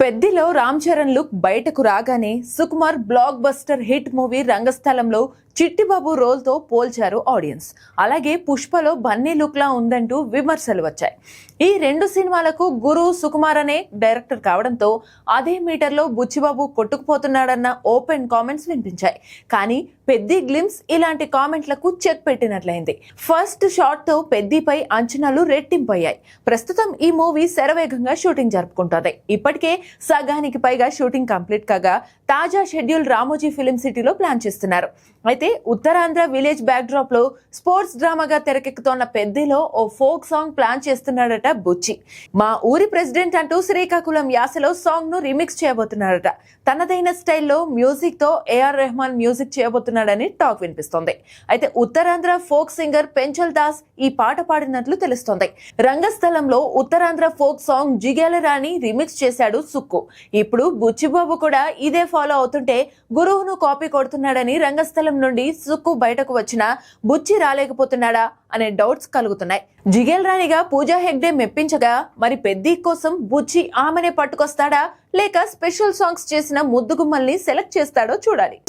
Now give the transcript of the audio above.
పెద్దిలో Ram Charan look బయటకు రాగానే Sukumar blockbuster hit movie రంగస్థలంలో చిట్టిబాబు రోల్ తో పోల్చారు ఆడియన్స్. అలాగే పుష్పలో బన్నీ లుక్ లా ఉందంటూ విమర్శలు వచ్చాయి. ఈ రెండు సినిమాలకు గురు సుకుమార్ అనే డైరెక్టర్ కావడంతో అదే మీటర్లో బుచ్చిబాబు కొట్టుకుపోతున్నాడన్న ఓపెన్ కామెంట్స్ వినిపించాయి. కానీ పెద్ది గ్లిమ్స్ ఇలాంటి కామెంట్లకు చెక్ పెట్టినట్లయింది. ఫస్ట్ షాట్ తో పెద్దిపై అంచనాలు రెట్టింపయ్యాయి. ప్రస్తుతం ఈ మూవీ శరవేగంగా షూటింగ్ జరుపుకుంటోంది. ఇప్పటికే సగానికి పైగా షూటింగ్ కంప్లీట్ కాగా తాజా షెడ్యూల్ రామోజీ ఫిలిం సిటీలో ప్లాన్ చేస్తున్నారు. అయితే ఉత్తరాంధ్ర విలేజ్ బ్యాక్ డ్రాప్ లో స్పోర్ట్స్ డ్రామాగా తెరకెక్కుతోన్న పెద్దిలో ఓ ఫోక్ సాంగ్ ప్లాన్ చేస్తున్నాడట బుచ్చి. మా ఊరి ప్రెసిడెంట్ అంటూ శ్రీకాకుళం యాసలో సాంగ్ ను రీమిక్స్ చేయబోతున్నాడట. తనదైన స్టైల్లో మ్యూజిక్ తో ఏఆర్ రెహమాన్ మ్యూజిక్ చేయబోతున్నాడని టాక్ వినిపిస్తోంది. అయితే ఉత్తరాంధ్ర ఫోక్ సింగర్ పెంచల్ దాస్ ఈ పాట పాడినట్లు తెలుస్తోంది. రంగస్థలంలో ఉత్తరాంధ్ర ఫోక్ సాంగ్ జిగేల రాణి రీమిక్స్ చేశాడు సుక్కు. ఇప్పుడు బుచ్చిబాబు కూడా ఇదే ఫాలో అవుతుంటే గురువును కాపీ కొడుతున్నాడని రంగస్థలం నుండి సుక్కు బయటకు వచ్చినా బుచ్చి రాలేకపోతున్నాడా అనే డౌట్స్ కలుగుతున్నాయి. జిగేల్ రాణిగా పూజా హెగ్డే మెప్పించగా మరి పెద్ది కోసం బుచ్చి ఆమెనే పట్టుకొస్తాడా లేక స్పెషల్ సాంగ్స్ చేసిన ముద్దుగుమ్మల్ని సెలెక్ట్ చేస్తాడో చూడాలి.